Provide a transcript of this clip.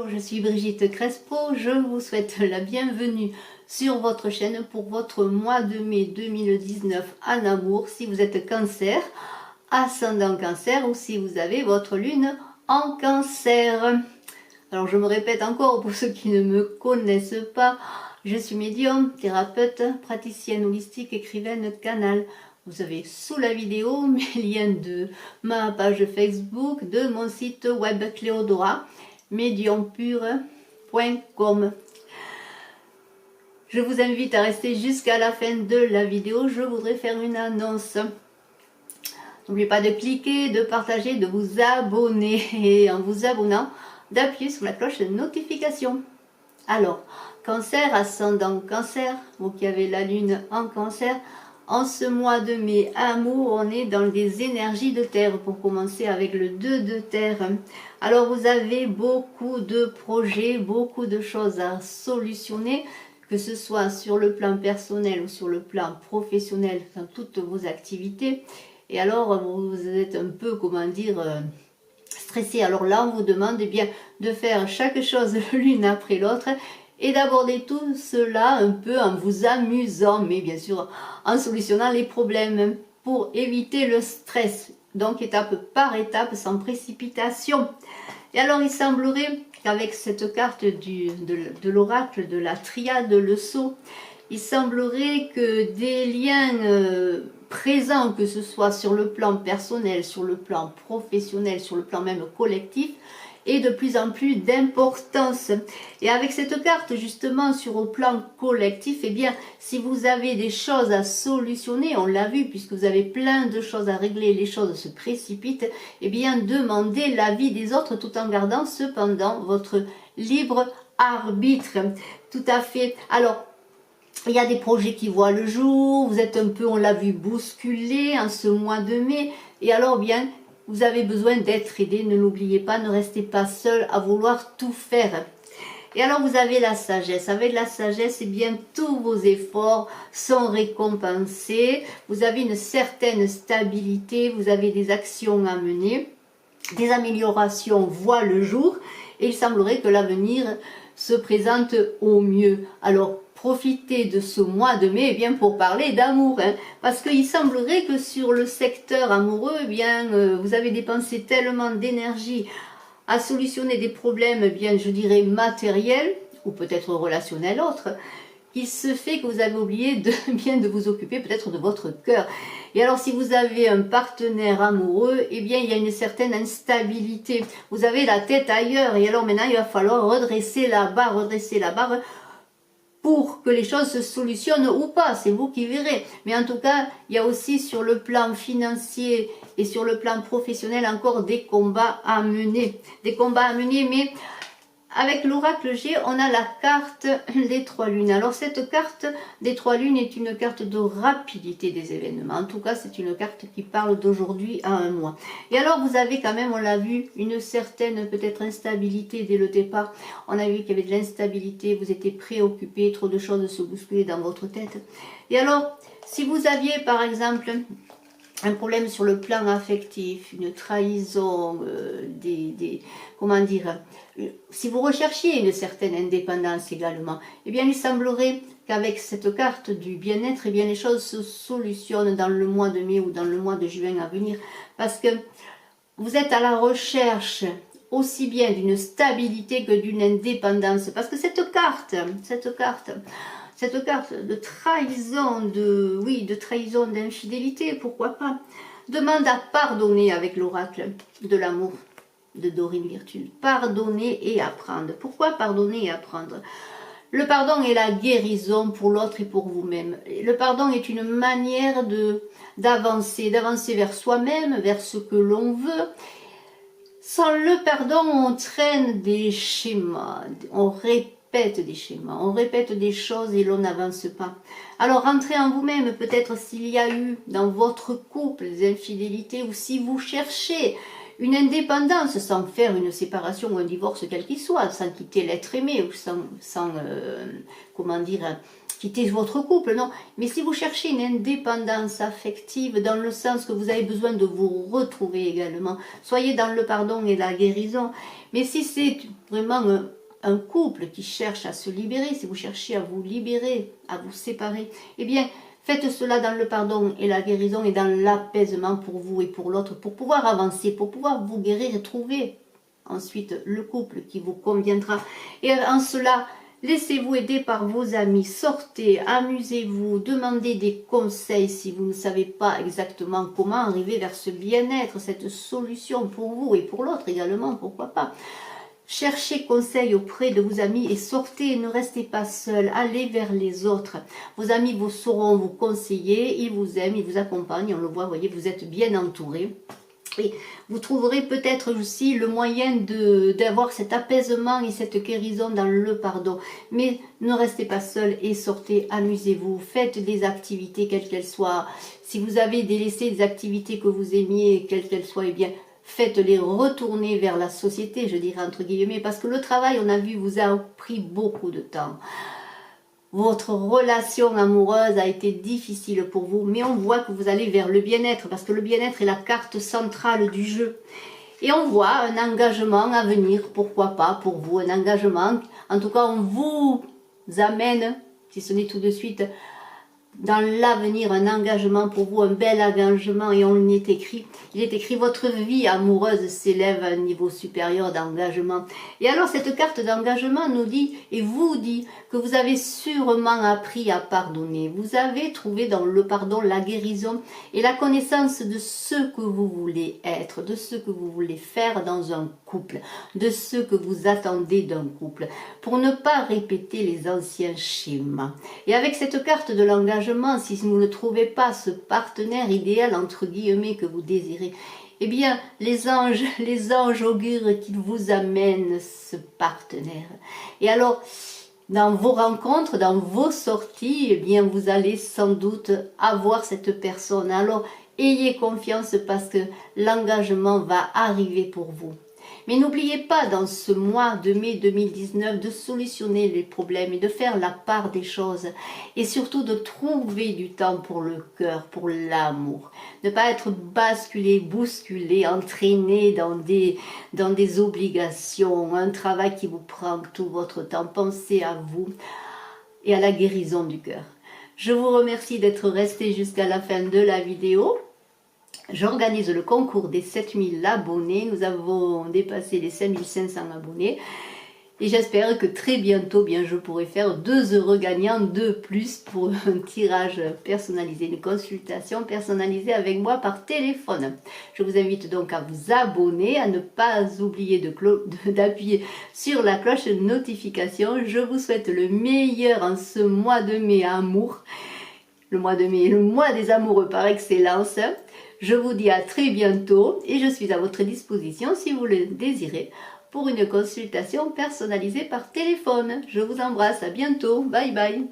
Bonjour, je suis Brigitte Crespo, je vous souhaite la bienvenue sur votre chaîne pour votre mois de mai 2019 en amour, si vous êtes cancer, ascendant cancer ou si vous avez votre lune en cancer. Alors je me répète encore pour ceux qui ne me connaissent pas, je suis médium, thérapeute, praticienne holistique, écrivaine, canal. Vous avez sous la vidéo mes liens de ma page Facebook, de mon site web Cléodora, mediumpure.com. Je vous invite à rester jusqu'à la fin de la vidéo, je voudrais faire une annonce. N'oubliez pas de cliquer, de partager, de vous abonner et en vous abonnant, d'appuyer sur la cloche de notification. Alors, cancer, ascendant cancer, vous qui avez la lune en cancer, en ce mois de mai, amour, on est dans des énergies de terre, pour commencer avec le 2 de terre. Alors vous avez beaucoup de projets, beaucoup de choses à solutionner, que ce soit sur le plan personnel ou sur le plan professionnel, dans toutes vos activités. Et alors vous êtes un peu, comment dire, stressé. Alors là on vous demande bien de faire chaque chose l'une après l'autre, et d'aborder tout cela un peu en vous amusant, mais bien sûr en solutionnant les problèmes pour éviter le stress. Donc étape par étape, sans précipitation. Et alors il semblerait qu'avec cette carte de l'oracle, de la triade, le sceau, il semblerait que des liens présents, que ce soit sur le plan personnel, sur le plan professionnel, sur le plan même collectif, et de plus en plus d'importance. Et avec cette carte justement sur le plan collectif, eh bien si vous avez des choses à solutionner, on l'a vu puisque vous avez plein de choses à régler, les choses se précipitent, eh bien demandez l'avis des autres tout en gardant cependant votre libre arbitre. Tout à fait. Alors il y a des projets qui voient le jour, vous êtes un peu, on l'a vu, bousculé en ce mois de mai, et alors bien vous avez besoin d'être aidé, ne l'oubliez pas, ne restez pas seul à vouloir tout faire. Et alors vous avez la sagesse. Avec la sagesse, eh bien tous vos efforts sont récompensés. Vous avez une certaine stabilité, vous avez des actions à mener, des améliorations voient le jour, et il semblerait que l'avenir se présente au mieux. Alors profitez de ce mois de mai, eh bien pour parler d'amour, parce qu'il semblerait que sur le secteur amoureux, eh bien vous avez dépensé tellement d'énergie à solutionner des problèmes, eh bien je dirais matériels ou peut-être relationnels autres, il se fait que vous avez oublié de vous occuper peut-être de votre cœur. Et alors si vous avez un partenaire amoureux, eh bien il y a une certaine instabilité. Vous avez la tête ailleurs, et alors maintenant il va falloir redresser la barre pour que les choses se solutionnent ou pas, c'est vous qui verrez. Mais en tout cas, il y a aussi sur le plan financier et sur le plan professionnel encore des combats à mener. Des combats à mener, mais avec l'oracle G, on a la carte des trois lunes. Alors cette carte des trois lunes est une carte de rapidité des événements. En tout cas, c'est une carte qui parle d'aujourd'hui à un mois. Et alors vous avez quand même, on l'a vu, une certaine peut-être instabilité dès le départ. On a vu qu'il y avait de l'instabilité, vous étiez préoccupé, trop de choses se bousculaient dans votre tête. Et alors, si vous aviez par exemple un problème sur le plan affectif, une trahison, comment dire, si vous recherchiez une certaine indépendance également, eh bien il semblerait qu'avec cette carte du bien-être, eh bien les choses se solutionnent dans le mois de mai ou dans le mois de juin à venir, parce que vous êtes à la recherche aussi bien d'une stabilité que d'une indépendance, parce que cette carte de trahison, de trahison, d'infidélité, pourquoi pas, demande à pardonner avec l'oracle de l'amour de Dorine Virtue. Pardonner et apprendre. Pourquoi pardonner et apprendre? Le pardon est la guérison pour l'autre et pour vous-même. Le pardon est une manière d'avancer vers soi-même, vers ce que l'on veut. Sans le pardon, on traîne des schémas, on répète des schémas, on répète des choses et l'on n'avance pas. Alors rentrez en vous-même, peut-être s'il y a eu dans votre couple des infidélités, ou si vous cherchez une indépendance sans faire une séparation ou un divorce quel qu'il soit, sans quitter l'être aimé, ou sans comment dire, quitter votre couple, non. Mais si vous cherchez une indépendance affective, dans le sens que vous avez besoin de vous retrouver également, soyez dans le pardon et la guérison. Mais si c'est vraiment un couple qui cherche à se libérer, si vous cherchez à vous libérer, à vous séparer, eh bien, faites cela dans le pardon et la guérison et dans l'apaisement pour vous et pour l'autre, pour pouvoir avancer, pour pouvoir vous guérir et trouver ensuite le couple qui vous conviendra. Et en cela, laissez-vous aider par vos amis, sortez, amusez-vous, demandez des conseils si vous ne savez pas exactement comment arriver vers ce bien-être, cette solution pour vous et pour l'autre également, pourquoi pas. Cherchez conseil auprès de vos amis et sortez, ne restez pas seul, allez vers les autres. Vos amis vous sauront vous conseiller, ils vous aiment, ils vous accompagnent, on le voit, vous voyez, vous êtes bien entouré. Et vous trouverez peut-être aussi le moyen d'avoir cet apaisement et cette guérison dans le pardon. Mais ne restez pas seul et sortez, amusez-vous, faites des activités quelles qu'elles soient. Si vous avez délaissé des activités que vous aimiez, quelles qu'elles soient, eh bien, faites-les retourner vers la société, je dirais entre guillemets, parce que le travail, on a vu, vous a pris beaucoup de temps. Votre relation amoureuse a été difficile pour vous, mais on voit que vous allez vers le bien-être, parce que le bien-être est la carte centrale du jeu. Et on voit un engagement à venir, pourquoi pas pour vous, un engagement, en tout cas on vous amène, si ce n'est tout de suite, dans l'avenir, un engagement pour vous, un bel engagement, et on y est écrit, il est écrit, votre vie amoureuse s'élève à un niveau supérieur d'engagement. Et alors cette carte d'engagement nous dit, et vous dit, que vous avez sûrement appris à pardonner. Vous avez trouvé dans le pardon la guérison et la connaissance de ce que vous voulez être, de ce que vous voulez faire dans un couple, de ce que vous attendez d'un couple, pour ne pas répéter les anciens schémas. Et avec cette carte de l'engagement, si vous ne trouvez pas ce partenaire idéal, entre guillemets, que vous désirez, eh bien, les anges augurent qu'ils vous amènent ce partenaire. Et alors, dans vos rencontres, dans vos sorties, eh bien, vous allez sans doute avoir cette personne. Alors, ayez confiance parce que l'engagement va arriver pour vous. Mais n'oubliez pas, dans ce mois de mai 2019, de solutionner les problèmes et de faire la part des choses. Et surtout de trouver du temps pour le cœur, pour l'amour. Ne pas être basculé, bousculé, entraîné dans des obligations, un travail qui vous prend tout votre temps. Pensez à vous et à la guérison du cœur. Je vous remercie d'être resté jusqu'à la fin de la vidéo. J'organise le concours des 7000 abonnés. Nous avons dépassé les 5500 abonnés. Et j'espère que très bientôt, bien, je pourrai faire 2 heureux gagnants de plus pour un tirage personnalisé, une consultation personnalisée avec moi par téléphone. Je vous invite donc à vous abonner, à ne pas oublier d'appuyer sur la cloche de notification. Je vous souhaite le meilleur en ce mois de mai amour. Le mois de mai est le mois des amoureux par excellence. Je vous dis à très bientôt et je suis à votre disposition si vous le désirez pour une consultation personnalisée par téléphone. Je vous embrasse, à bientôt, bye bye.